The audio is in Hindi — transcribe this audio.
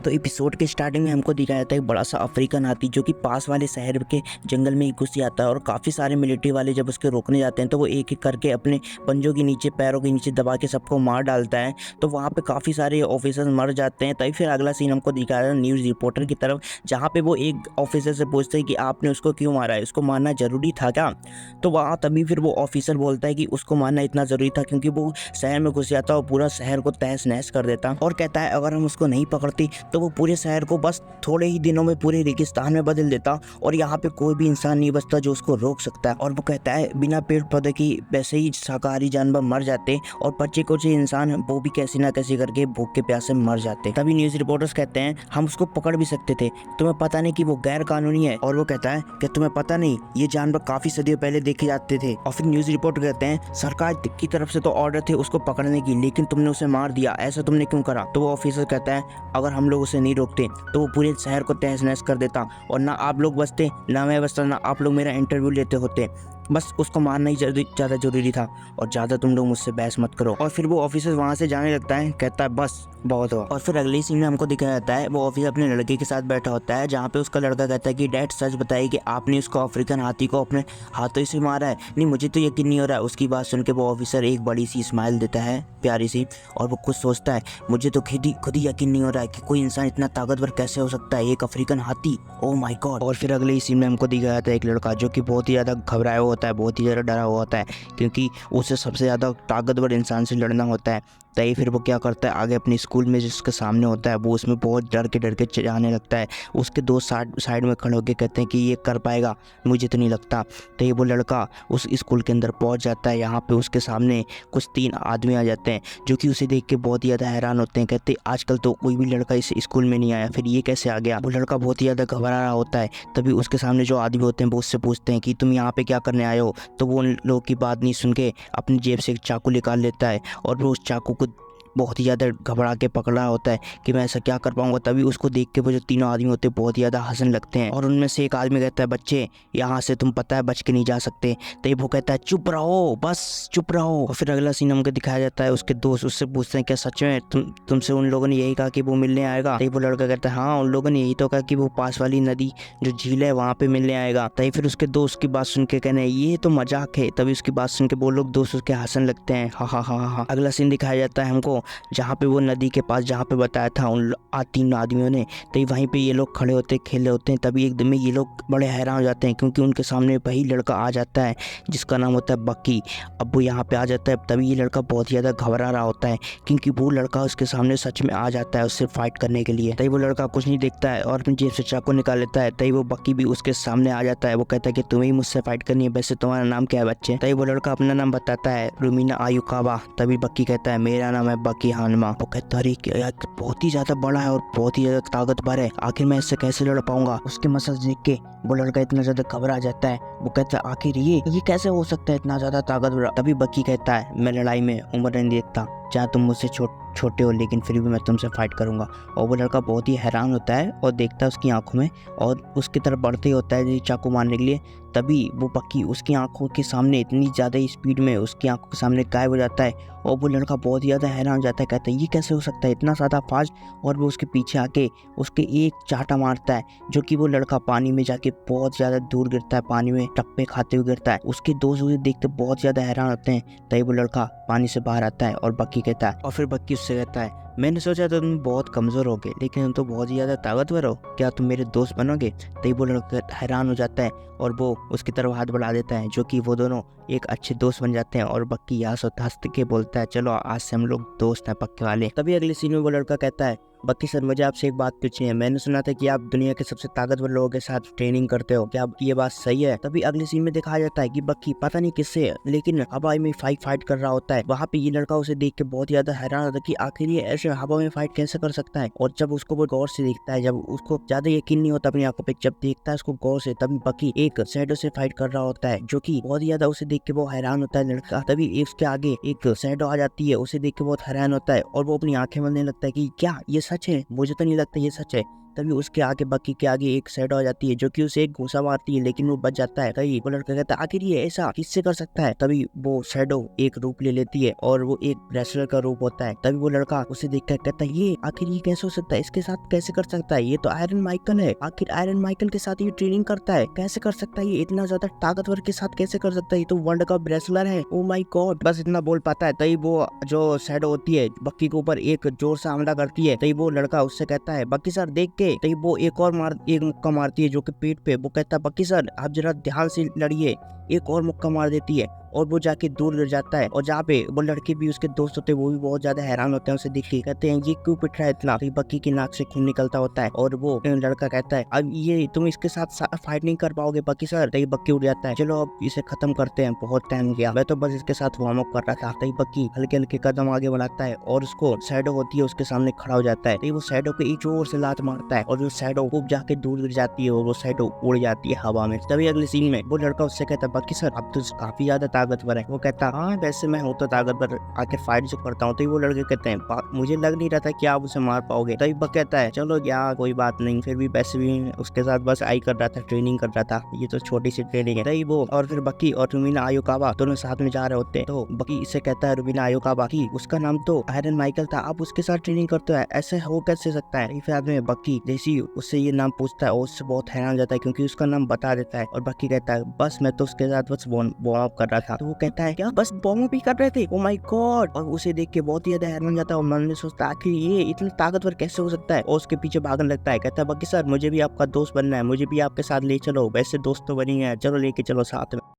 तो एपिसोड के स्टार्टिंग में हमको दिखाया जाता है एक बड़ा सा अफ्रीकन हाथी जो कि पास वाले शहर के जंगल में घुस जाता है और काफ़ी सारे मिलिट्री वाले जब उसके रोकने जाते हैं तो वो एक एक करके अपने पंजों के नीचे पैरों के नीचे दबा के सबको मार डालता है। तो वहाँ पे काफ़ी सारे ऑफिसर्स मर जाते हैं। तभी फिर अगला सीन हमको दिखाया जाता है न्यूज़ रिपोर्टर की तरफ, जहाँ पे वो एक ऑफिसर से पूछते हैं कि आपने उसको क्यों मारा है, उसको मारना ज़रूरी था क्या। तो वहाँ तभी फिर वो ऑफिसर बोलता है कि उसको मारना इतना ज़रूरी था क्योंकि वो शहर में घुस जाता और पूरा शहर को तहस नहस कर देता, और कहता है अगर हम उसको नहीं पकड़ते तो वो पूरे शहर को बस थोड़े ही दिनों में पूरे रेगिस्तान में बदल देता और यहाँ पे कोई भी इंसान नहीं बचता जो उसको रोक सकता है। और वो कहता है बिना पेड़ पौधे की वैसे ही शाकाहारी जानवर मर जाते और बच्चे कुछ इंसान वो भी कैसे ना कैसे करके भूख के प्यासे मर जाते। तभी न्यूज़ रिपोर्टर्स कहते हैं हम उसको पकड़ भी सकते थे, तुम्हें पता नहीं कि वो गैर कानूनी है। और वो कहता है कि तुम्हें पता नहीं ये जानवर काफी सदियों पहले देखे जाते थे। और फिर न्यूज़ रिपोर्टर कहते हैं सरकार की तरफ से तो ऑर्डर थे उसको पकड़ने की, लेकिन तुमने उसे मार दिया, ऐसा तुमने क्यों करा। तो वो ऑफिसर कहता है अगर हम लोग उसे नहीं रोकते तो वो पूरे शहर को तहस नहस कर देता और ना आप लोग बचते ना मैं बचता ना आप लोग मेरा इंटरव्यू लेते होते। बस उसको मारना ही ज़्यादा जरूरी था और ज़्यादा तुम लोग मुझसे बहस मत करो। और फिर वो ऑफिसर वहाँ से जाने लगता है, कहता है बस बहुत हुआ। और फिर अगले सीन में हमको दिखाया जाता है वो ऑफिसर अपने लड़के के साथ बैठा होता है, जहाँ पे उसका लड़का कहता है कि डैड सच बताइए कि आपने उसको अफ्रीकन हाथी को अपने हाथों से मारा है। नहीं मुझे तो यकीन नहीं हो रहा है। उसकी बात सुन के वो ऑफिसर एक बड़ी सी स्माइल देता है प्यारी सी, और वो खुद सोचता है मुझे तो खुद ही यकीन नहीं हो रहा है कि कोई इंसान इतना ताकतवर कैसे हो सकता है, एक अफ्रीकन हाथी, ओ माय गॉड। और फिर अगले सीन में हमको दिखाया जाता है एक लड़का जो कि बहुत ही ज़्यादा घबराया हुआ होता है, बहुत ही ज़्यादा डरा हुआ होता है क्योंकि उसे सबसे ज़्यादा ताकतवर इंसान से लड़ना होता है। तभी फिर वो क्या करता है आगे अपने स्कूल में जिसके सामने होता है वो उसमें बहुत डर के जाने लगता है। उसके दोस्त साइड में खड़े होकर कहते हैं कि ये कर पाएगा, मुझे तो नहीं लगता। तो ये वो लड़का उस स्कूल के अंदर पहुंच जाता है। यहाँ पे उसके सामने कुछ 3 आदमी आ जाते हैं जो कि उसे देख के बहुत ही ज़्यादा हैरान होते हैं। कहते आजकल तो कोई भी लड़का इस स्कूल में नहीं आया, फिर ये कैसे आ गया। वो लड़का बहुत ही ज़्यादा घबरा रहा होता है। तभी उसके सामने जो आदमी होते हैं वो उससे पूछते हैं कि तुम यहाँ पे क्या करने आए हो। तो वो उन लोगों की बात नहीं सुन के अपनी जेब से एक चाकू निकाल लेता है और वो उस चाकू को बहुत ही ज़्यादा घबरा के पकड़ रहा होता है कि मैं ऐसा क्या कर पाऊंगा। तभी उसको देख के वो जो तीनों आदमी होते हैं बहुत ही ज़्यादा हंसने लगते हैं और उनमें से एक आदमी कहता है बच्चे यहाँ से तुम पता है बच के नहीं जा सकते। तो वो कहता है चुप रहो, बस चुप रहो। और फिर अगला सीन हमको दिखाया जाता है उसके दोस्त उससे पूछते हैं क्या सच में तुमसे उन लोगों ने यही कहा कि वो मिलने आएगा। तभी वो लड़का कहता है हाँ उन लोगों ने यही तो कहा कि वो पास वाली नदी जो झील है वहाँ पे मिलने आएगा। तभी फिर उसके दोस्त की बात सुन के कहने ये तो मजाक है। तभी उसकी बात सुन के वो लोग दोस्त उसके हंसने लगते हैं, हा हा हा हा। अगला सीन दिखाया जाता है हमको जहाँ पे वो नदी के पास जहाँ पे बताया था उन 3 आदमियों ने, तो वहीं पे ये लोग खड़े होते खेल रहे होते हैं। तभी एकदम में ये लोग बड़े हैरान हो जाते हैं क्योंकि उनके सामने वही लड़का आ जाता है जिसका नाम होता है बक्की। अब वो यहाँ पे आ जाता है। तभी ये लड़का बहुत ही ज़्यादा घबरा रहा होता है क्योंकि वो लड़का उसके सामने सच में आ जाता है उससे फाइट करने के लिए। तभी वो लड़का कुछ नहीं देखता है और अपनी जेब से चाकू निकाल लेता है। तभी वो बक्की भी उसके सामने आ जाता है। वो कहता है कि तुम्हें ही मुझसे फाइट करनी है, वैसे तुम्हारा नाम क्या है बच्चे। तभी वो लड़का अपना नाम बताता है रुमीना आयुकाबा। तभी बक्की कहता है मेरा नाम है बक्की हानमा। वो कहता है अरे यार बहुत ही ज्यादा बड़ा है और बहुत ही ज्यादा ताकतवर है, आखिर मैं इससे कैसे लड़ पाऊंगा। उसके मसल्स देख के वो लड़का इतना ज्यादा घबरा जाता है। वो कहता है आखिर ये कैसे हो सकता है इतना ज्यादा ताकतवर। तभी बक्की कहता है मैं लड़ाई में उम्र नहीं देखता, चाहे तुम मुझसे छोटे हो लेकिन फिर भी मैं तुमसे फाइट करूंगा। और वो लड़का बहुत ही हैरान होता है और देखता है उसकी आंखों में और उसकी तरफ बढ़ते ही होता है चाकू मारने के लिए। तभी वो बक्की उसकी आंखों के सामने इतनी ज़्यादा स्पीड में उसकी आंखों के सामने गायब हो जाता है और वो लड़का बहुत ही ज़्यादा हैरान हो जाता है। कहता है ये कैसे हो सकता है इतना ज़्यादा फास्ट। और वो उसके पीछे आके उसके एक चाटा मारता है जो कि वो लड़का पानी में जाके बहुत ज़्यादा दूर गिरता है, पानी में टप्पे खाते हुए गिरता है। उसके दोस्त उसे देखते बहुत ज़्यादा हैरान होते हैं। तभी वो लड़का पानी से बाहर आता है और बक्की कहता है, और फिर बक्की उससे कहता है मैंने सोचा था तुम बहुत कमज़ोर होगे लेकिन तुम तो बहुत ही ज़्यादा ताकतवर हो, क्या तुम मेरे दोस्त बनोगे। तभी वो लड़का हैरान हो जाता है और वो उसकी तरफ हाथ बढ़ा देता है जो कि वो दोनों एक अच्छे दोस्त बन जाते हैं। और बक्की हंस के बोलता है चलो आज से हम लोग दोस्त हैं पक्के वाले। तभी अगले सीन में वो लड़का कहता है बक्की सर मुझे आपसे एक बात पूछनी है, मैंने सुना था कि आप दुनिया के सबसे ताकतवर लोगों के साथ ट्रेनिंग करते हो, क्या ये बात सही है। तभी अगले सीन में दिखाया जाता है कि बक्की पता नहीं किससे है लेकिन हवाई में फाइट कर रहा होता है। वहाँ पे ये लड़का उसे देख के बहुत ज्यादा हैरान होता है कि आखिर ये ऐसे हवा में फाइट कैसे कर सकता है। और जब उसको वो गौर से देखता है, जब उसको ज्यादा यकीन नहीं होता अपनी आंखों पे, जब देखता है उसको गौर से, तभी बक्की एक शैडो से फाइट कर रहा होता है जो कि बहुत ज्यादा उसे देख के वो हैरान होता है लड़का। तभी उसके आगे एक शैडो आ जाती है, उसे देख के बहुत हैरान होता है और वो अपनी आंखें मलने लगता है कि क्या ये सच है, मुझे तो नहीं लगता ये सच है। तभी उसके आगे बकी के आगे एक शैडो आ जाती है जो कि उसे एक घूंसा मारती है, लेकिन वो बच जाता है। तभी वो लड़का कहता है आखिर ये ऐसा किससे कर सकता है। तभी वो शैडो एक रूप ले लेती है और वो एक रेसलर का रूप होता है। तभी वो लड़का उसे देखकर कहता है ये आखिर ये कैसे हो सकता है, इसके साथ कैसे कर सकता है, ये तो आयरन माइकल है, आखिर आयरन माइकल के साथ ये ट्रेनिंग करता है, कैसे कर सकता है, ये इतना ज्यादा ताकतवर के साथ कैसे कर सकता है, ये तो वर्ल्ड कप रेसलर है, ओ माय गॉड। बस इतना बोल पाता है। तभी वो जो शैडो होती है बक्की के ऊपर एक जोर से हमला करती है। तभी वो लड़का उससे कहता है बक्की सर देख के। तभी वो एक मुक्का मारती है जो कि पेट पे। वो कहता है बक्की सर आप जरा ध्यान से लड़िए। एक और मुक्का मार देती है और वो जाके दूर गिर जाता है। और जहाँ पे वो लड़के भी उसके दोस्त होते हैं वो भी बहुत ज्यादा हैरान होते हैं उसे देख के, कहते हैं ये क्यों पिट रहा है इतना। तो बक्की की नाक से खून निकलता होता है और वो लड़का कहता है अब ये तुम इसके साथ फाइट नहीं कर पाओगे बक्की सर। तभी बक्की उठ जाता है, चलो अब इसे खत्म करते हैं, बहुत टाइम गया, मैं तो बस इसके साथ वार्म अप कर रहा था। तभी बक्की हल्के हल्के कदम आगे बढ़ाता है और उसको शैडो होती है उसके सामने खड़ा हो जाता है। तभी वो शैडो को एक जोर से लात मारता है और वो शैडो खूब जाके दूर गिर जाती है और वो शैडो उड़ जाती है हवा में। तभी अगले सीन में वो लड़का उससे कहता है बक्की सर अब तो काफी ज्यादा ताकतवर है। वो कहता है हाँ वैसे मैं हूँ तो ताकतवर, आखिर फाइट जो करता हूँ। तो वो लड़के कहते हैं मुझे लग नहीं रहा था कि आप उसे मार पाओगे। तभी बक कहता है चलो यार कोई बात नहीं, फिर भी वैसे भी उसके साथ बस आई कर रहा था, ट्रेनिंग कर रहा था, ये तो छोटी सी ट्रेनिंग है। तभी वो और फिर बक्की और रुमीना आयोकावा दोनों साथ में जा रहे होते हैं। तो बक्की इससे कहता है रुमीना आयोकावा की उसका नाम तो आयरन माइकल था, आप उसके साथ ट्रेनिंग करते हो, ऐसे हो कैसे सकता है। फिर आदमी बक्की जैसी उससे ये नाम पूछता है और उससे बहुत हैरान जाता है क्योंकि उसका नाम बता देता है। और बक्की कहता है बस मैं तो उसके साथ बस वार्म अप कर रहा था। तो वो कहता है क्या बस वार्म अप ही कर रहे थे, ओ माय गॉड। और उसे देख के बहुत ही ज्यादा हैरान जाता है और मन में सोचता है आखिर ये इतना ताकतवर कैसे हो सकता है। और उसके पीछे भागने लगता है, कहता है बक्की सर मुझे भी आपका दोस्त बनना है, मुझे भी आपके साथ ले चलो, वैसे दोस्त तो बनी है, चलो लेके चलो साथ में।